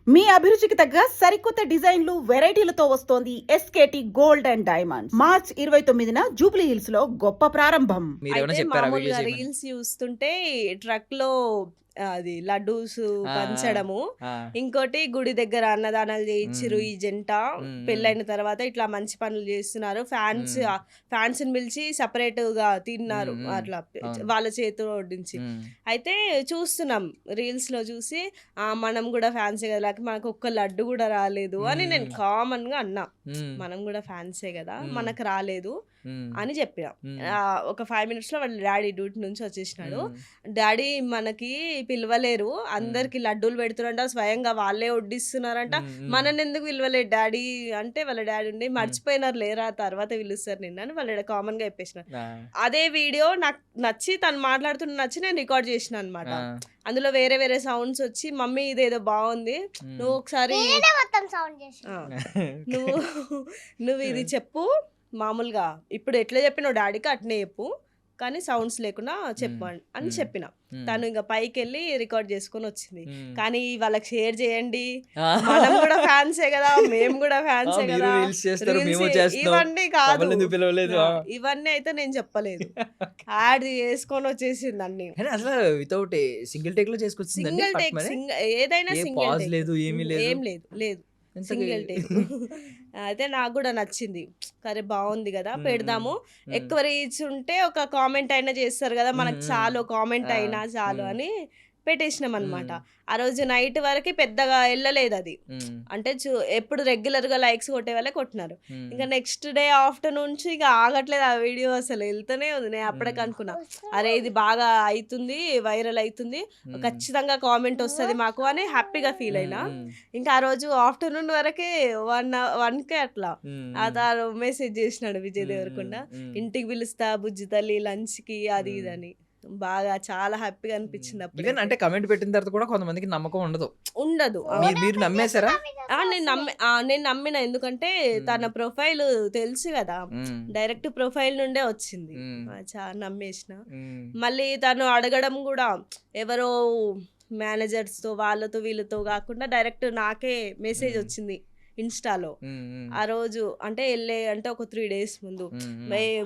మీ అభిరుచికి తగ్గ సరికొత్త డిజైన్లు వెరైటీలతో వస్తోంది SKT gold and diamonds. March 29న జూబ్లీ హిల్స్ లో గొప్ప ప్రారంభం. మీరేమైనా చెప్పారా వీడియో మామూలుగా చేయమని? రీల్స్ చూస్తుంటే ట్రక్ లో అది లడ్డూస్ ఆ, పంచడము, ఆ, ఇంకోటి గుడి దగ్గర అన్నదానాలు చేయించిరు మ్మ్. ఈ జంట. మ్మ్. పెళ్ళైన తర్వాత ఇట్లా మంచి పనులు చేస్తున్నారు. ఫ్యాన్స్ పిలిచి సపరేట్ గా తిన్నారు మ్మ్. అట్లా అవును. వాళ్ళ చేతిలో వడ్డించి. ఉమ్, అయితే చూస్తున్నాం రీల్స్ లో చూసి మనం కూడా ఫ్యాన్సే కదా, లేకపోతే మనకు ఒక్క లడ్డు కూడా రాలేదు అని నేను కామన్ గా అన్నా. ఉమ్, మనం కూడా ఫ్యాన్సే కదా, మ్మ్. మనకు రాలేదు ఉమ్, అని చెప్పిన. మ్మ్. ఒక 5 minutes లో వాళ్ళ డాడీ డ్యూటీ నుంచి వచ్చేసినాడు. ఉమ్, డాడీ మనకి పిలవలేరు, అందరికి లడ్డూలు పెడుతున్నారంట, స్వయంగా వాళ్ళే వడ్డిస్తున్నారంట, ఉమ్, మనని ఎందుకు పిలవలేదు డాడీ అంటే వాళ్ళ డాడీ ఉండి మర్చిపోయినారు లేరా, తర్వాత పిలుస్తారు నిన్న అని వాళ్ళ కామన్ గా చెప్పేసినారు. ఆ, అదే వీడియో నాకు నచ్చి తను మాట్లాడుతున్న నచ్చి నేను రికార్డ్ చేసిన అనమాట. ఆ, అందులో వేరే వేరే సౌండ్స్ వచ్చి మమ్మీ ఇదేదో బాగుంది, ఉమ్. నువ్వు ఒకసారి మొత్తం సౌండ్ చేసి ఆ, నువ్వు నువ్వు ఇది చెప్పు మామూలుగా ఇప్పుడు ఎట్లా చెప్పినావు డాడీకి అట్నే చెప్పు, కానీ సౌండ్స్ లేకుండా చెప్పు అని చెప్పిన. తను ఇంకా పైకి వెళ్ళి రికార్డ్ చేసుకొని వచ్చింది. కానీ వాళ్ళకి షేర్ చేయండి, మనం కూడా ఫ్యాన్సే కదా, మేము కూడా ఫ్యాన్సే మీరు కదా, reels చేస్తారు, Reels మేము చేస్తాం. ఇవన్నీ కాదు, మమ్మల్ని ఎందుకు పిలవలేదు? ఆ, ఇవన్నీ అయితే నేను చెప్పలేదు. యాడ్ చేసుకొని వచ్చేసింది అన్ని. కానీ అసలు వితౌట్ సింగిల్ టేక్ లో చేసుకొచ్చిందండి సింగిల్ టేక్, ఏదైనా ఏ సింగిల్ pause టేక్, లేదు, ఏమీ లేదు. ఏం లేదు లేదు ఇంతకీ- సింగిల్ టేక్. అయితే నాకు కూడా నచ్చింది, సరే బాగుంది కదా పెడదాము. ఎక్కువ రీచ్ ఉంటే ఒక కామెంట్ అయినా చేస్తారు కదా, మనకు చాలు కామెంట్ అయినా చాలు అని పెట్టేసినాం అనమాట. ఆ రోజు నైట్ వరకు పెద్దగా వెళ్ళలేదు అది, అంటే ఎప్పుడు రెగ్యులర్ గా లైక్స్ కొట్టే వాళ్ళే కొట్టినారు. ఇంకా నెక్స్ట్ డే ఆఫ్టర్నూన్ నుంచి ఇక ఆగట్లేదు ఆ వీడియో, అసలు వెళ్తూనే ఉంది. నేను అప్పటికి అనుకున్నా, అరే ఇది బాగా అవుతుంది, వైరల్ అవుతుంది, ఖచ్చితంగా కామెంట్ వస్తుంది మాకు అని హ్యాపీగా ఫీల్ అయినా. ఇంకా ఆ రోజు ఆఫ్టర్నూన్ వరకే 1కే అట్లా అతను మెసేజ్ చేసినాడు విజయ్ దేవరకొండ, ఇంటికి పిలుస్తా బుజ్జి తల్లి లంచ్ కి అది ఇది అని. బాగా చాలా హ్యాపీగా అనిపించింది అప్పుడు. ఈవెన్ అంటే కమెంట్ పెట్టిన తర్వాత కూడా కొంతమందికి నమ్మకం ఉండదు. ఉండదు. మీరు నమ్మేశారా? నేను నమ్మిన, ఎందుకంటే తన ప్రొఫైల్ తెలుసు కదా, డైరెక్ట్ ప్రొఫైల్ నుండే వచ్చింది. చాలా నమ్మేసిన. మళ్ళీ తను అడగడం కూడా ఎవరో మేనేజర్స్ తో వాళ్ళతో వీళ్ళతో కాకుండా డైరెక్ట్ నాకే మెసేజ్ వచ్చింది ఇన్స్టాలో. ఆ రోజు అంటే వెళ్ళే ఒక 3 days ముందు,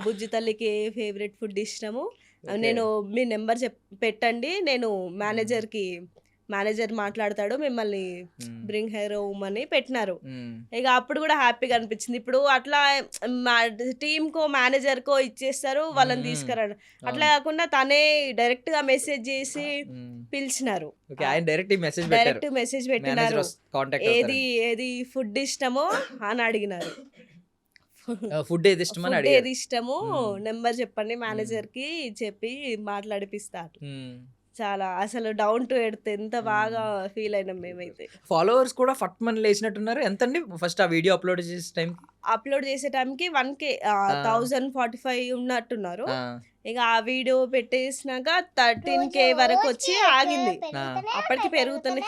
బుజ్జి తల్లికి ఏ ఫేవరెట్ ఫుడ్ ఇష్టము, నేను మీ నెంబర్ పెట్టండి, నేను మేనేజర్ మాట్లాడతాడు, మిమ్మల్ని బ్రింగ్ హెయిర్ హోమ్ అని పెట్టినారు. ఇక అప్పుడు కూడా హ్యాపీగా అనిపించింది. ఇప్పుడు అట్లా టీమ్ కో మేనేజర్ కో ఇచ్చేస్తారు, వాళ్ళని తీసుకురాడు. అట్లా కాకుండా తనే డైరెక్ట్ గా మెసేజ్ చేసి పిలిచినారు, డైరెక్ట్ మెసేజ్ పెట్టినారు, ఏది ఫుడ్ ఇష్టమో అని అడిగినారు. ఫుడ్ ఏది ఇష్టమో నెంబర్ చెప్పండి మేనేజర్ కి చెప్పి మాట్లాడిపిస్తారు. చాలా అసలు డౌన్ టు ఎర్త్, ఎంత బాగా ఫీల్ అయినాం మేమైతే. ఫాలోవర్స్ కూడా ఫట్ మని లేచినట్టున్నారు. ఎంతండి ఫస్ట్ ఆ వీడియో అప్లోడ్ చేసే టైంకి 1K 1045 ఉన్నట్టున్నారు. ఇక ఆ వీడియో పెట్టేసినాక 13K వరకు వచ్చి ఆగింది. అప్పటికి పెరుగుతూనే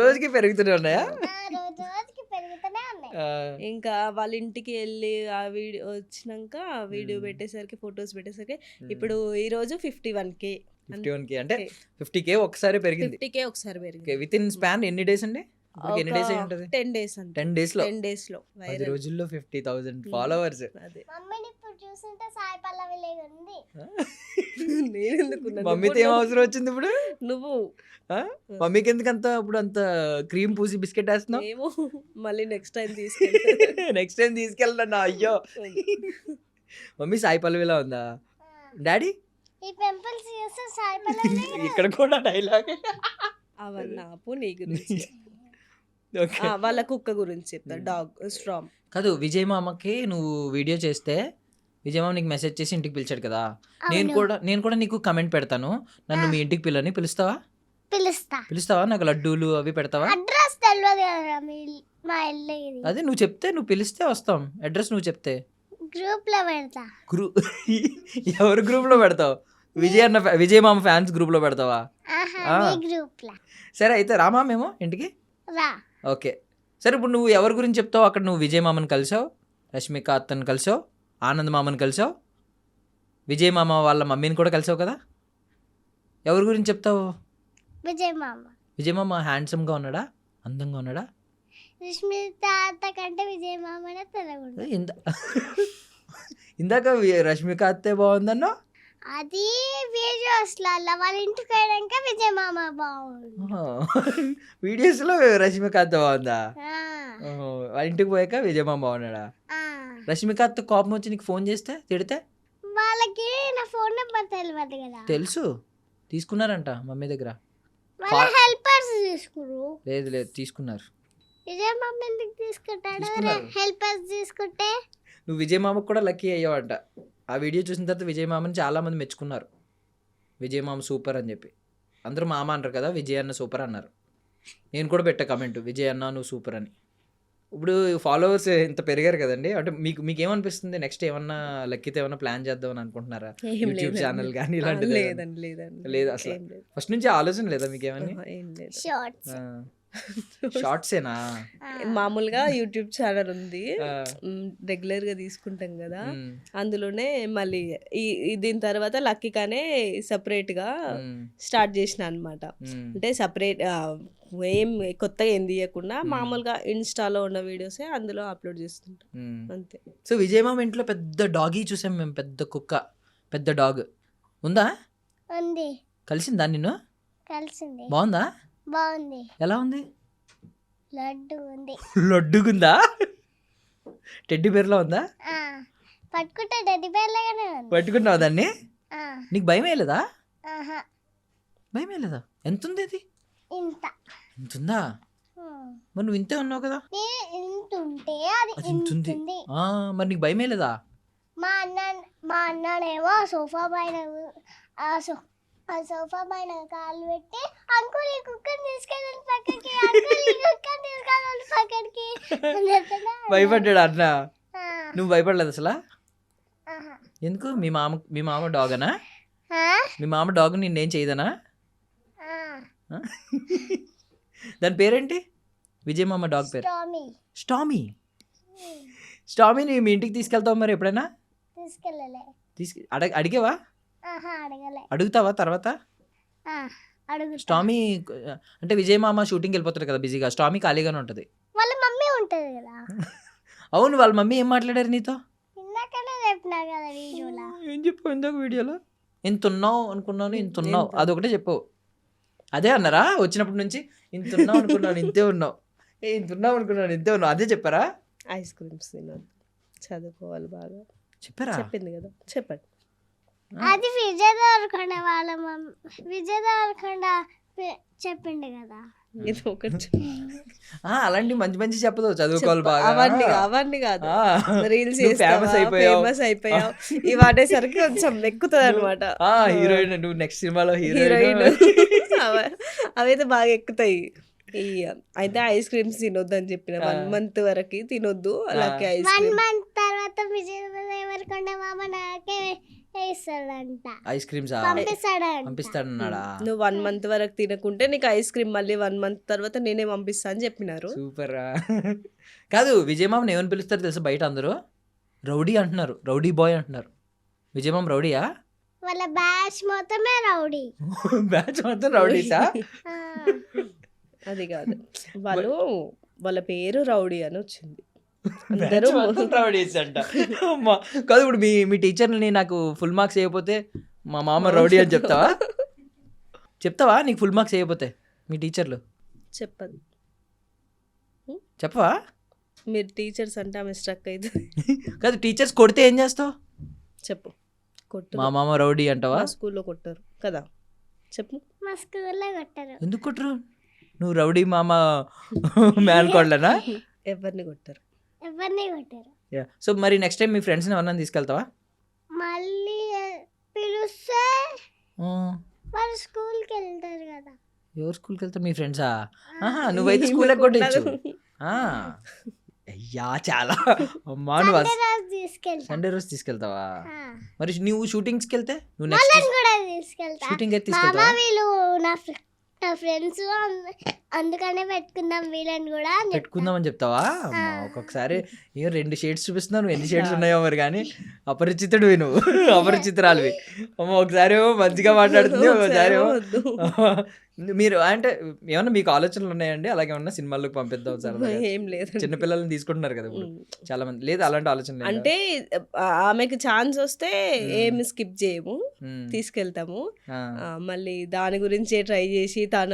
రోజుకి పెరుగుతూనే ఉన్నాయా? ఇంకా వాళ్ళ ఇంటికి వెళ్ళి ఆ వీడియో వచ్చినాక వీడియో పెట్టేసరికి, ఫొటోస్ పెట్టేసరికి ఇప్పుడు ఈ రోజు 51K. 51K అంటే 50K ఒకసారి పెరిగింది. 50K ఒకసారి పెరిగింది. విత్ ఇన్ స్పాన్ ఎన్ని డేస్ అండి? ఎన్ని డేస్ అయి ఉంటది? 10 days అంటే 10 days లో 10 రోజుల్లో 50,000 ఫాలోవర్స్. అదే మమ్మీని ఇప్పుడు చూస్తుంటే సాయి పల్లవి లాగా ఉంది. నేను ఎందుకున్నా, మమ్మీతో ఏం అవసరం వచ్చింది ఇప్పుడు? నువ్వు మమ్మీకి ఎందుకంత ఇప్పుడు అంత క్రీమ్ పూసి బిస్కెట్ వేస్తున్నావు? ఏమో మళ్ళీ నెక్స్ట్ టైం తీసుకెళ్తా. నెక్స్ట్ టైం తీసుకెళ్ళండి. అయ్యో మమ్మీ సాయి పల్లవిలా ఉందా? డాడీ ఈ పింపుల్స్ చూస్తే సాయి పల్లవి ఇక్కడ కూడా డైలాగ్. అవన్నీ ఆపు, నీ గురించి వాళ్ళ కుక్క గురించి చెప్తా, డాగ్ స్ట్రామ్. కాదు, విజయ్ మామకి నువ్వు వీడియో చేస్తే విజయ్ మామ నీకు మెసేజ్ చేసి ఇంటికి పిలిచాడు కదా, నేను కూడా నీకు కమెంట్ పెడతాను, నన్ను మీ ఇంటికి పిలుస్తావా? నాకు లడ్డూలు అవి పెడతావా? అడ్రస్ తెలియదు కదా మా ఇల్లు. అదే నువ్వు చెప్తే, నువ్వు పిలిస్తే వస్తాం. అడ్రస్ నువ్వు చెప్తే గ్రూప్ లో పెడతా. ఎవరి గ్రూప్ లో పెడతావు? విజయ్ మామ ఫ్యాన్స్ గ్రూప్ లో పెడతావా? గ్రూప్ లో. సరే అయితే రామా మేము ఇంటికి రా. ఓకే సరే. ఇప్పుడు నువ్వు ఎవరి గురించి చెప్తావు? అక్కడ నువ్వు విజయ్ మామని కలిసావు, రష్మిక అత్తని కలిసావు, ఆనంద్ మామని కలిసావు, విజయ్ మామ వాళ్ళ మమ్మీని కూడా కలిసావు కదా. ఎవరి గురించి చెప్తావు? విజయ్ మామ. విజయ్ మామ హ్యాండ్సమ్గా ఉన్నాడా, అందంగా ఉన్నాడా? రష్మిత అత్త కంటే విజయ్ మామనే తెలగుండు. ఇందాక రష్మిక అత్తే బాగుందన్నా. అది వీడియోస్లలో వాళ్ళ ఇంటికి పోయాక విజయ్ మామ బాగుండు. వీడియోస్లో రష్మిక అత్త బాగుందా? ఆ, ఓహో, వాళ్ళ ఇంటికి పోయాక విజయ్ మామ బాగున్నాడా? ఆ. రష్మిక అత్త కోపం వచ్చి నీకు ఫోన్ చేస్తే తిడితే? వాళ్ళకి నా ఫోన్ నెంబర్ తెలియదు కదా, తెలుసు, తీసుకున్నారంట మమ్మీ దగ్గర. వాళ్ళ హెల్పర్స్ తీసుకురు. లేదు లేదు తీసుకున్నారు. విజయ్ మామ ఎందుకు తీసుకుంటాడు? తీసుకున్నారు. హెల్పర్స్ తీసుకుంటే నువ్వు విజయ్ మామకు కూడా లక్కీ అయ్యావంట. ఆ వీడియో చూసిన తర్వాత విజయ్ మామని చాలామంది మెచ్చుకున్నారు. విజయ్ మామ సూపర్ అని చెప్పి అందరూ మామ అంటారు కదా, విజయ్ అన్న సూపర్ అన్నారు. నేను కూడా పెట్టా కమెంట్, విజయ్ అన్న నువ్వు సూపర్ అని. ఇప్పుడు ఫాలోవర్స్ ఇంత పెరిగారు కదండి, అంటే మీకేమనిపిస్తుంది? నెక్స్ట్ ఏమన్నా లక్కీతో ఏమన్నా ప్లాన్ చేద్దామని అనుకుంటున్నారా? యూట్యూబ్ ఛానల్ కానీ ఇలాంటిది లేదండి లేదు అసలు. ఏం లేదు. ఫస్ట్ నుంచి ఆలోచన లేదా మీకేమని? ఏం లేదు. షార్ట్స్. షార్ట్సేనా? మామూలుగా యూట్యూబ్ ఛానల్ ఉంది, రెగ్యులర్ గా తీసుకుంటాం కదా, అందులోనే మళ్ళీ దీని తర్వాత లక్కీగానే సపరేట్ గా స్టార్ట్ చేసిన అన్నమాట. అంటే సపరేట్ ఏం కొత్తగా ఏం తీయకుండా మామూలుగా ఇన్స్టాలో ఉన్న వీడియోసే అందులో అప్లోడ్ చేస్తుంటాం అంతే. సో విజయ్ మామ ఇంట్లో పెద్ద డాగీ చూసాం మేము, పెద్ద కుక్క, పెద్ద డాగ్ ఉందా? ఉంది. కలిసిందా నిన్ను? కలిసింది. బాగుందా? బాగుంది. ఎలా ఉంది? లడ్డు ఉంది. లడ్డుగుందా? టెడ్డీ బేర్లో ఉందా? ఆ, పట్టుకుంటే డెడ్డి బేర్లాగానే ఉంది. పట్టుకున్నావు దాన్ని? ఆ, నీకు భయం వేయలేదా? ఆహా, భయం వేయలేదా? ఎంత ఉంది అది? ఇంత. ఇంత ఉందా? మరి నువ్వు ఇంతే ఉన్నావు కదా. ఇంత ఉంటే అది అది ఇంత ఉంది. ఇంత ఉంది. మరి నీకు భయం వేయలేదా? మా అన్ననేమో సోఫా పైన ఆ సోఫా పైన కాళ్ళు పెట్టి అంకుల్ ఈ కుక్కని తీసుకెళ్ళండి పక్కకి, అంకుల్ ఈ కుక్కని తీసుకెళ్ళండి పక్కకి అని చెప్తాడా? భయపడ్డాడు అన్న. ఆ, నువ్వు భయపడలేదు అసలు? ఆహా. ఎందుకు? మీ మామ డాగనా? ఆ? మీ మామ డాగ్ నిన్నేం చేయదనా? ఆ. దాని పేరేంటి? విజయ్ మామ డాగ్ పేరు టామీ. స్టామీ. స్టామీని మీ ఇంటికి తీసుకెళ్తావు మరి ఎప్పుడైనా? తీసుకెళ్ళలే. అడిగావా? ఆహా, అడగలే. అడుగుతావా తర్వాత? ఆ, అడుగుతా. స్టామీ అంటే విజయ్ మామ షూటింగ్కి వెళ్ళిపోతాడు కదా బిజీగా, స్టామీ ఖాళీగానే ఉంటుంది. వాళ్ళ మమ్మీ ఉంటది కదా. అవును, వాళ్ళ మమ్మీ ఏం మాట్లాడారు నీతో? ఇందాకనే చెప్పినా కదా వీడియోలో. ఏం చెప్పావు ఇందాక వీడియోలో? ఇంత ఉన్నావు అనుకున్నాను, ఇంత ఉన్నావు, అదొకటే చెప్పావు. అదే అన్నారా వచ్చినప్పటి నుంచి? ఇంత ఉన్నావు అనుకున్నాను, ఇంతే ఉన్నావు, ఇంత ఉన్నావు అనుకున్నాను, ఇంతే ఉన్నావు, అదే చెప్పారా? ఐస్ క్రీమ్స్ తినొద్దు, చదువుకోవాలి బాగా చెప్పారా? చెప్పింది కదా, చెప్పండి. అది విజయ్ దేవరకొండ వాళ్ళ విజయ్ దేవరకొండ చెప్పిండు కదా. ఇది ఒకటి అలాంటి మంచి మంచి చెప్పదు, చదువుకోవాలి బాగా. అవన్నీ కాదు, రీల్స్ ఫేమస్ అయిపోయావు ఇవి అనేసరికి కొంచెం ఎక్కుతుంది అనమాట. హీరోయిన్, నువ్వు నెక్స్ట్ సినిమాలో హీరోయిన్ అవైతే బాగా ఎక్కుతాయి. అయితే ఐస్ క్రీమ్స్ తినొద్దు అని చెప్పిన 1 month వరకు తినొద్దు. అలాగే 1 month తర్వాత విజయ్ దేవరకొండ మామ నాకే వేస్తాడంట, ఐస్ క్రీమ్స్ పంపిస్తాడన్నాడా? నువ్వు 1 month వరకు తినకుంటే నీకు ఐస్ క్రీమ్ మళ్ళీ 1 month తర్వాత నేనే పంపిస్తా అని చెప్పినారు. సూపర్. కాదు, విజయ్ మామని ఏమని పిలుస్తారు తెలుసా బయట అందరూ? రౌడీ అంటున్నారు, రౌడీ బాయ్ అంటున్నారు. విజయ్ మామ రౌడీయా? వాళ్ళ బ్యాచ్ మొత్తమే రౌడీ. బ్యాచ్ మొత్తం రౌడీసా? అది కాదు, వాళ్ళ పేరు రౌడీ అని వచ్చింది. అందరూ రౌడీస్ అంట. కాదు, ఇప్పుడు మీ టీచర్ని నాకు ఫుల్ మార్క్స్ వేయకపోతే మా మామ రౌడీ అని చెప్తావా? నీకు ఫుల్ మార్క్స్ వేయకపోతే మీ టీచర్లు చెప్పదు. చెప్పవా? మీరు టీచర్స్ అంటే ఆమె స్ట్రక్ అవుతుంది. కాదు, టీచర్స్ కొడితే ఏం చేస్తావు? చెప్పు. కొట్టు. మా మామ రౌడీ అంటావా? స్కూల్లో కొట్టారు కదా, చెప్పు. మా స్కూల్లో కొట్టారు. ఎందుకు కొట్టరు? నువ్వు రౌడీ మామ మ్యాన్ కోడ్లనా? ఎవరిని కొట్టారు? ఎవరిని కొట్టారు. సో మరి నెక్స్ట్ టైం మీ ఫ్రెండ్స్ని ఎవరన్నా తీసుకెళ్తావా? మళ్ళీ పిలుస్తే వాళ్ళు స్కూల్కి వెళ్తారు కదా. ఎవరు స్కూల్కి వెళ్తారు? మీ ఫ్రెండ్సా? నువ్వైతే స్కూల్ కొట్టచ్చు. అయ్యా చాలా అమ్మా. నువ్వు సండే రోజు తీసుకెళ్తావా? మరి నువ్వు షూటింగ్స్కి వెళ్తే నువ్వు నెక్స్ట్ కూడా తీసుకెళ్తా. షూటింగ్ అయితే తీసుకెళ్తావా? వీళ్ళు నా ఫ్రెండ్స్ అందుకనే పెట్టుకుందాం వీళ్ళని కూడా పెట్టుకుందామని చెప్తావా? ఒక్కొక్కసారి ఏం 2 షేడ్స్ చూపిస్తున్నావు, నువ్వు ఎన్ని షేడ్స్ ఉన్నాయో మరి. కానీ అపరిచితుడివి నువ్వు, అపరిచితురాలివి. అమ్మ ఒకసారి ఏమో మంచిగా మాట్లాడుతుంది, ఒకసారి ఏమో మీరు అంటే ఏమన్నా మీకు ఆలోచనలు ఉన్నాయండి? అలాగే ఏమన్నా సినిమాలకు పంపిద్దాం సరదాగా? ఏం లేదు. చిన్న పిల్లల్ని తీసుకుంటున్నారు కదా ఇప్పుడు చాలా మంది. లేదా అలాంటి ఆలోచన లేదా? అంటే ఆమెకి ఛాన్స్ వస్తే ఏమి స్కిప్ చేయము, మ్మ్. తీసుకెళ్తాము. ఆ. మళ్ళీ దాని గురించే ట్రై చేసి తన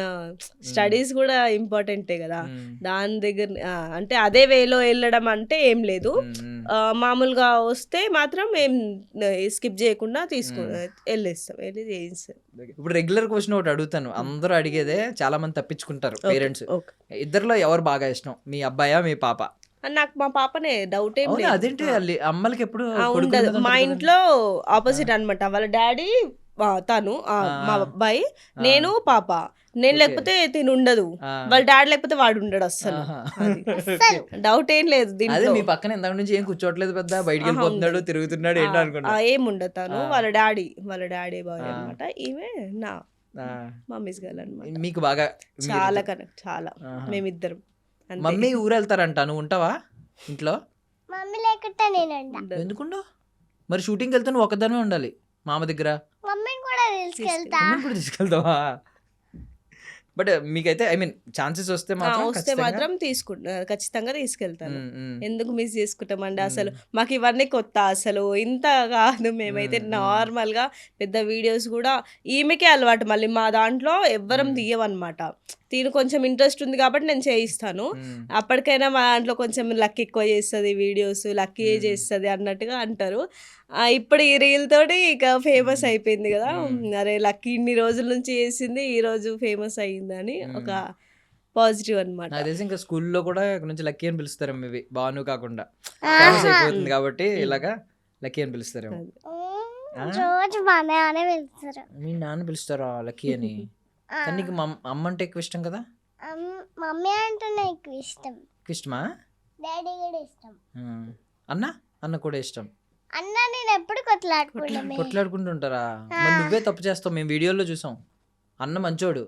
స్టడీస్ కూడా ఇంపార్టెంటే కదా, మ్మ్. దాని దగ్గర అంటే అదే వేలో వెళ్ళడం అంటే ఏం లేదు. మ్మ్. మామూలుగా వస్తే మాత్రం ఏం స్కిప్ చేయకుండా వెళ్ళేస్తాం, వెళ్ళి చేయిస్తాం. ఇప్పుడు రెగ్యులర్ క్వశ్చన్ ఒకటి అడుగుతాను, అందరూ అడిగేదే, చాలా మంది తప్పించుకుంటారు పేరెంట్స్. ఓకే. ఇద్దరిలో ఎవరు బాగా ఇష్టం, మీ అబ్బాయా మీ పాప? నాకు మా పాపనే, డౌట్ ఏం అవునా? లేదు. అదేంటి అమ్మలకి ఎప్పుడు ఉండదు. కొడుకుల మీద మా ఉంటుంది ఇంట్లో ఆపోజిట్ అన్నమాట. వాళ్ళ డాడీ తను మా అబ్బాయి, నేను పాప. నేను లేకపోతే తిని ఉండదు, ఆ. వాళ్ళ డాడీ లేకపోతే వాడు ఉండడు అస్సలు. ఆహా. డౌట్ ఏం లేదు అదే దీంట్లో. మీ పక్కన ఇంతకు నుంచి ఏం కూర్చోట్లేదు, పెద్ద బయటికి వెళ్ళిపోతున్నాడు, తిరుగుతున్నాడు ఏంటో అనుకున్నా. ఏం ఉండదు. తను వాళ్ళ డాడీ బాయ్ ఆ. అనమాట. ఈమె నా ఆ. మమ్మీస్ గర్ల్ అనమాట. మీకు బాగా చాలా కనెక్ట్, చాలా. ఆహా. మేమిద్దరం అంతే. మమ్మీ ఊరు వెళ్తారంట, నువ్వు ఉంటావా ఇంట్లో? మమ్మీ లేకుంటే నేనంట. ఉండదు. ఎందుకుండో? మరి షూటింగ్కి వెళ్తే నువ్వు ఒక్కదానే ఉండాలి మామ దగ్గర. మమ్మీని కూడా తీసుకెళ్తా. మమ్మీని కూడా తీసుకెళ్తావా? బట్ మీకైతే ఐ మీన్ ఛాన్సెస్ వస్తే మాత్రం వస్తే ఖచ్చితంగా- మాత్రం ఖచ్చితంగా తీసుకెళ్తాను. ఉమ్, ఉమ్. ఎందుకు మిస్ చేసుకుంటామండి అసలు. మాకు ఇవన్నీ కొత్త, అసలు ఇంత కాదు. మేమైతే నార్మల్ గా పెద్ద వీడియోస్ కూడా ఈమెకే అలవాటు. మళ్ళీ మా దాంట్లో ఎవ్వరం తీయవన్నమాట. తిను కొంచెం ఇంట్రెస్ట్ ఉంది కాబట్టి నేను చేయిస్తాను. ఉమ్. అప్పటికైనా మా దాంట్లో కొంచెం లక్కీ ఎక్కువ చేస్తుంది, వీడియోస్ లక్కీ చేస్తుంది అన్నట్టుగా అంటారు. ఇప్పుడు ఈ రీల్ తోటి ఇక ఫేమస్ అయిపోయింది కదా, అరే లక్కీ ఇన్ని రోజుల నుంచి చేసింది, ఈ రోజు ఫేమస్ అయ్యిందని ఒక పాజిటివ్ అన్నమాట. నాకు తెలిసి ఇంకా స్కూల్లో కూడా ఇక్కడ నుంచి లక్కీ అని పిలుస్తారేమో, మేబీ భాను కాకుండా ఫేమస్ అయిపోతుంది కాబట్టి ఇలాగా లక్కీ అని పిలుస్తారేమో. రోజు బానే అనే వెళ్తారు. మీ నాన్న పిలుస్తారా లక్కీ అని? కానీ నీకు అమ్మ అంటే ఎక్కువ ఇష్టం కదా? మమ్మీ అంటేనే ఎక్కువ ఇష్టం, ఎక్కువ ఇష్టమా? డాడీ కూడా ఇష్టం. అన్న కూడా ఇష్టం. అన్న నేను ఎప్పుడు కొట్లాడుకుంటామే. కొట్లాడుకుంటుంటారా? మరి నువ్వే తప్పు చేస్తావు, మేము వీడియోలో చూసాం. అన్న మంచోడు,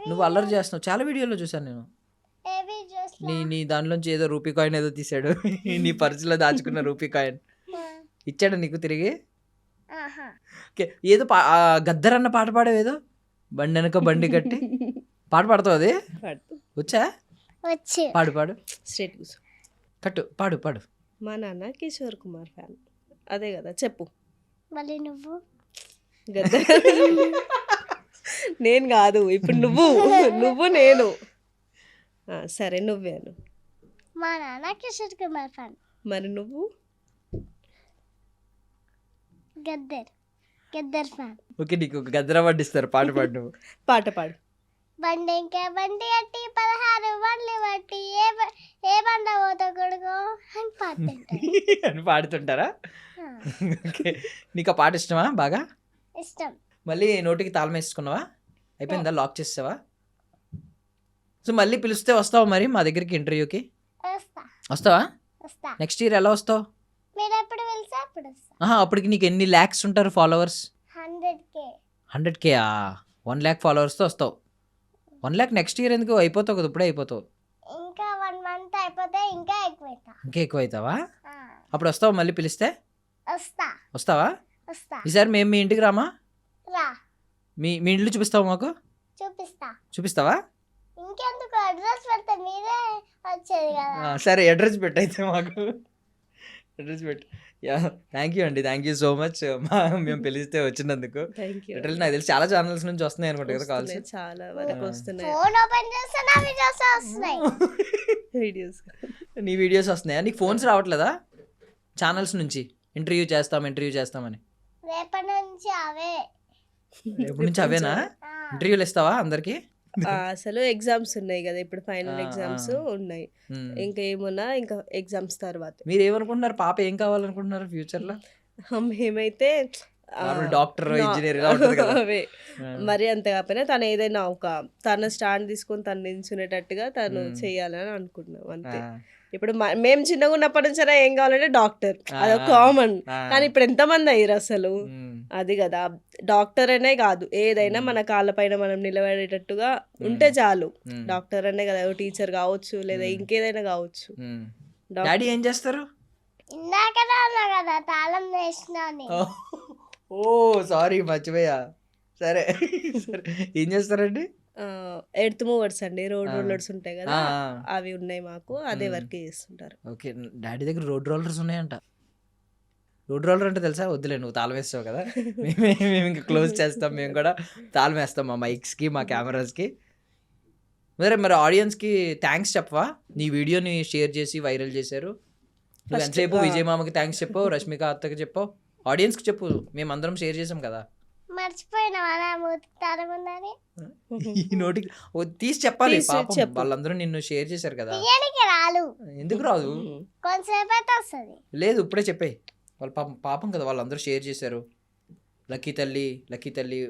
నువ్వు అల్లరి చేస్తున్నావు. చాలా వీడియోలో చూసాను నేను. నీ దానిలోంచి ఏదో రూపీ కాయిన్ ఏదో తీసాడు, నీ పర్సులో దాచుకున్న రూపీ కాయిన్ ఇచ్చాడు నీకు తిరిగి. ఓకే, ఏదో గద్దరన్న పాట పాడేవేదో, బండి వెనక బండి కట్టి పాట పాడతావు. అది వచ్చా? వచ్చి పాడు పాడు, స్ట్రేట్ కూర్చో. కట్టు పాడు పాడు. మా నాన్న కిషోర్ కుమార్ ఫ్యాన్. అదే కదా చెప్పు. మళ్ళీ నువ్వు గద్ద నేను కాదు, ఇప్పుడు నువ్వు నేను. సరే నువ్వేను. మా నాన్న కిషోర్ కుమార్ ఫ్యాన్. మరి నువ్వు? గద్దర్ ఫ్యాన్. ఓకే, నీకు ఒక గద్దర వడ్డిస్తారు, పాట పాడు నువ్వు. పాట పాడు. బండి ఇంకా బండి అట్టి 16 బండ్లు బట్టి ఏ బండ పోతా కొడుకో అని పాడుతుంటారు. అని పాడుతుంటారా? ఓకే, నీకు ఆ పాట ఇష్టమా బాగా? ఇష్టం. మళ్ళీ నోటికి తాళం వేసుకున్నావా? అయిపోయిందా? లాక్ చేసావా? సో మళ్ళీ పిలిస్తే వస్తావా మరి మా దగ్గరికి ఇంటర్వ్యూకి? వస్తావా? వస్తా. నెక్స్ట్ ఇయర్ ఎలా వస్తావు? మీరు ఎప్పుడు వెళ్తే అప్పుడు వస్తా. అప్పటికి నీకు ఎన్ని ల్యాక్స్ ఉంటారు ఫాలోవర్స్? 100K. 100K? 1 lakh ఫాలోవర్స్తో వస్తావు. 1 lakh నెక్స్ట్ ఇయర్ ఎందుకు? అయిపోతావు కదా, ఇప్పుడే అయిపోతావు. ఇంకా 1 month అయిపోతే ఇంకా ఎక్కువైతా. ఇంకా ఎక్కువ అవుతావా? అప్పుడు వస్తావు మళ్ళీ పిలిస్తే? వస్తా. వస్తావా? వస్తా. ఈసారి మేము మీ ఇంటికి రామా? రా, మీ ఇల్లు చూపిస్తావా మాకు? చూపిస్తా. చూపిస్తావా? ఇంకెందుకు అడ్రస్ పెడితే మీరే వచ్చేది కదా. సరే, అడ్రస్ పెట్టయితే మాకు. అడ్రస్ పెట్టు. థ్యాంక్ యూ అండి, థ్యాంక్ యూ సో మచ్ మేము పిలిస్తే వచ్చినందుకు. Thank you. లిటరల్లీ నాకు తెలిసి చాలా ఛానల్స్ నుంచి వస్తున్నాయి అనుకుంటా కదా కాల్స్. చాలా వరకు వస్తున్నాయి ఫోన్ ఓపెన్ చేస్తే నా వీడియోస్ వస్తున్నాయి. వీడియోస్. నీ వీడియోస్ వస్తున్నాయా? నీకు ఫోన్స్ రావట్లేదా ఛానల్స్ నుంచి? ఇంటర్వ్యూ చేస్తామని. రేపటి నుంచి అవే. ఎప్పటి నుంచి అవేనా? ఇంటర్వ్యూలు ఇస్తావా అందరికి? అసలు ఎగ్జామ్స్ ఉన్నాయి కదా, ఇప్పుడు ఫైనల్ ఎగ్జామ్స్ ఉన్నాయి. ఇంకా ఏమున్నా ఇంకా ఎగ్జామ్స్ తర్వాత. మీరు ఏమనుకుంటున్నారు? పాప ఏం కావాలనుకుంటున్నారు ఫ్యూచర్ లో? మేమైతే డాక్టర్, ఇంజనీర్ ఇలా ఉంటుంది కదా. అవే మరి అంత కాకపోయినా తను ఏదైనా తన స్టాండ్ తీసుకొని తను నిల్చునేటట్టుగా తను చేయాలని అనుకుంటున్నాం అంతే. ఇప్పుడు మేము చిన్నగా ఉన్నప్పటి నుంచి ఏం కావాలంటే డాక్టర్, అదొక కామన్. కానీ ఇప్పుడు ఎంతమంది అయ్యారు అసలు, అది కదా. డాక్టర్ అనే కాదు, ఏదైనా మన కాళ్ళపైన మనం నిలబడేటట్టుగా ఉంటే చాలు. డాక్టర్ అనే కదా, టీచర్ కావచ్చు లేదా ఇంకేదైనా కావచ్చు. డాడీ ఏం చేస్తారు? ఇందాకనే అన్నా కదా తాళం వేసినా అని. ఓ సారీ, మర్చిపోయా. సరే సరే, ఏం చేస్తారండి? ఎర్త్ మూవర్స్ అండి, రోడ్ ఆ. రోలర్స్ ఉంటాయి కదా, అవి ఉన్నాయి మాకు, అదే మ్మ్. వర్క్ చేస్తుంటారు. ఓకే, డాడీ దగ్గర రోడ్ రోలర్స్ ఉన్నాయంట. రోడ్ రోలర్ అంటే తెలుసా? వద్దులే, నువ్వు తాళం వేస్తావు కదా, మేము ఇంకా క్లోజ్ చేస్తాం, మేము కూడా తాళం వేస్తాం మా మైక్స్కి మా కెమెరాస్కి. మరి ఆడియన్స్కి థ్యాంక్స్ చెప్పవా? నీ వీడియోని షేర్ చేసి వైరల్ చేశారు. నువ్వు First, ఎంతసేపు ఆ. విజయ్ మామకి థ్యాంక్స్ చెప్పావు, రష్మిక అత్తకి చెప్పావు, ఆడియన్స్కి చెప్పు. మేము అందరం షేర్ చేసాం కదా. మర్చిపోయినా నా మూతారముందని ఈ నోటికి తీసి చెప్పాలి, తీసి పాపం చెప్పు. వాళ్ళందరూ నిన్ను షేర్ చేశారు కదా. బిర్యానీకి రాలు, ఎందుకు రాదు? కొంతసేపు అయితే వస్తుంది. లేదు, ఇప్పుడే చెప్పాయి. వాళ్ళ పాపం పాపం కదా, వాళ్ళందరూ షేర్ చేశారు. లక్కీ తల్లి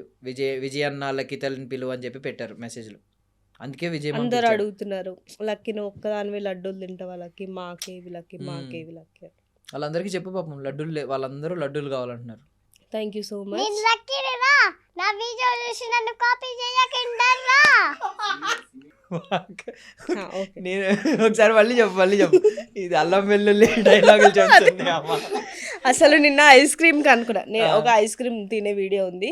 విజయ్ అన్న లక్కీ తల్లిని పిలువు అని చెప్పి పెట్టారు మెసేజ్లు. అందుకే విజయ్ మామ అందరు పిలిచాడు. అడుగుతున్నారు, లక్కీ నువ్వు ఒక్కదానివే లడ్డూలు తింటావా, లక్కీ మాకేవి, లక్కీ మ్మ్. మాకేవి, లక్కీ. వాళ్ళందరికీ చెప్పు పాపం, లడ్డూలు వాళ్ళందరూ లడ్డూలు కావాలంటున్నారు. Thank you so much. నేను లక్కీరా, నా వీడియో చూసి నన్ను కాపీ చేయకుండా రా. ఓకే. నేను ఒకసారి మళ్ళీ చెప్పు, ఇది అల్లం వెల్లుల్లి డైలాగులు చెప్తుంది అమ్మ. అసలు నిన్న ఐస్ క్రీమ్ కి అనుకున్నా, నేను ఒక ఐస్ క్రీమ్ తినే వీడియో ఉంది,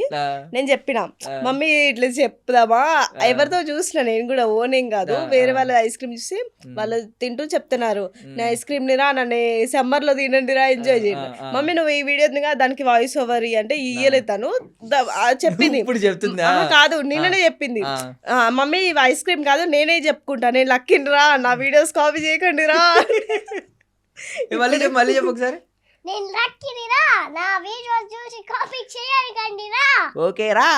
నేను చెప్పిన మమ్మీ ఇట్లా చెప్దామా, ఎవరితో చూసిన నేను కూడా, ఓనేం కాదు, వేరే వాళ్ళ ఐస్ క్రీమ్ చూసి వాళ్ళు తింటూ చెప్తున్నారు, నా ఐస్ క్రీమ్ ని రా, నన్ను సమ్మర్ లో తినండి రా, ఎంజాయ్ చేయండి. మమ్మీ నువ్వు ఈ వీడియో దానికి వాయిస్ ఓవర్ అంటే ఇయ్యలే తను, చెప్పింది ఇప్పుడు చెప్తుందా? ఆహా, కాదు నిన్ననే చెప్పింది, మమ్మీ ఇవి ఐస్ క్రీమ్ కాదు నేనే చెప్పుకుంటా, నేను లక్కీని రా, నా వీడియోస్ కాపీ చేయకండి రా. మళ్ళీ చెప్పు ఒకసారి. నేను లక్కీరా, నా వీడియో చూసి కాపీ చేయకండి రా. ఓకే రా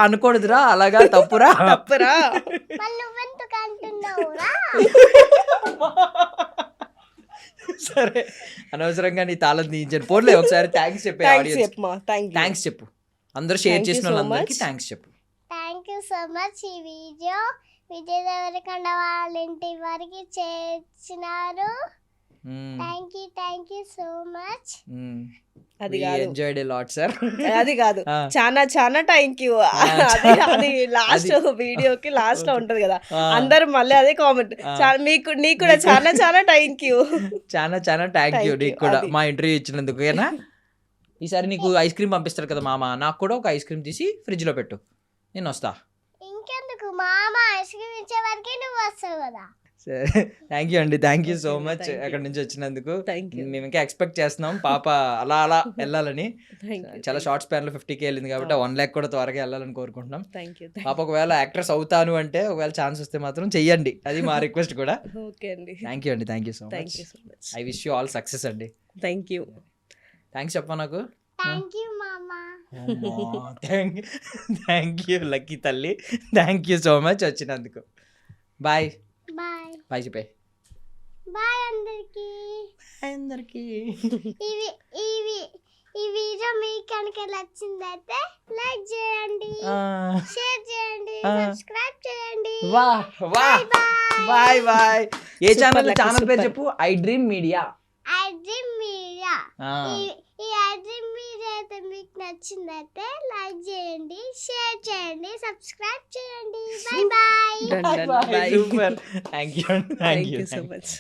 అనకూడదురా, అలాగా తప్పురా. తప్పురా. మళ్ళీ నువ్వెందుకు అంటున్నావు రా? సరే, అనవసరంగా నీ తాళం తీయించాను. పోన్లే, ఒకసారి థ్యాంక్స్ చెప్పే థ్యాంక్స్ ఆడియన్స్. చెప్పమా, థ్యాంక్ థ్యాంక్స్ చెప్పు, అందరూ షేర్ Thank you చేసిన so వాళ్ళందరికీ much. థ్యాంక్స్ చెప్పు. Thank you so much. ఈ వీడియో విజయ్ దేవరకొండ వాళ్ళ ఇంటి వరకు చేర్చినారు. Thank you so much. అది కాదు, ఎంజాయ్డ్ ఏ లాట్ సార్. అది కాదు, చాలా థ్యాంక్ యూ. అది లాస్ట్ వీడియోకి లాస్ట్ లో ఉంటది కదా, అందరు మళ్ళీ అదే కామెంట్, నీకు కూడా చాలా థ్యాంక్ యూ. చాలా థ్యాంక్ Thank యూ you, నీకు కూడా అది. మా ఇంటర్వ్యూ ఇచ్చినందుకు. ఓకేనా? ఈసారి నీకు ఐస్ క్రీమ్ పంపిస్తారు కదా మామ, నాకు కూడా ఒక ఐస్ క్రీమ్ తీసి ఫ్రిడ్జ్ లో పెట్టు, నేను వస్తా. ఇంకెందుకు మామ ఐస్ క్రీమ్ ఇచ్చే వరకే నువ్వు వస్తావు కదా. సరే, థ్యాంక్ యూ అండి, thank you so Okay, much thank you. అక్కడి నుంచి వచ్చినందుకు. థ్యాంక్ యూ, మేము ఇంకా ఎక్స్పెక్ట్ చేస్తున్నాం పాప అలా వెళ్ళాలని. థ్యాంక్ యూ, చాలా షార్ట్ స్పాన్ లో 50K వెళ్ళింది కాబట్టి 1 lakh కూడా త్వరగా వెళ్ళాలని కోరుకుంటున్నాం. Thank you. పాప ఒకవేళ యాక్ట్రెస్ అవుతాను అంటే, ఒకవేళ ఛాన్స్ వస్తే మాత్రం చెయ్యండి, అది మా రిక్వెస్ట్ కూడా. ఓకే అండి, థ్యాంక్ యూ అండి, thank you so thank much. You so much. I wish you all success అండి. Thank you. థ్యాంక్స్ చెప్పా నాకు. థ్యాంక్ యూ మామ. థ్యాంక్ యూ లక్కీ తల్లి, థ్యాంక్ యూ సో మచ్ వచ్చినందుకు. బాయ్ బాయ్ బాయ్ చెప్పే బాయ్ అందరికి. అందరికి. ఈ వీడియో మీకు కనుక నచ్చిందైతే లైక్ చేయండి, షేర్ చేయండి, సబ్స్క్రైబ్ చేయండి. Bye bye. ఏ ఛానల్ lucky, ఛానల్ పేరు super. చెప్పు. I dream media. I dream media. ఈ ఐ డ్రీమ్ మీడియా అయితే మీకు నచ్చిందైతే లైక్ చేయండి, షేర్ చేయండి, సబ్స్క్రైబ్ చేయండి. Bye bye. Done, done. Bye. Super. Thank you Thank you so much.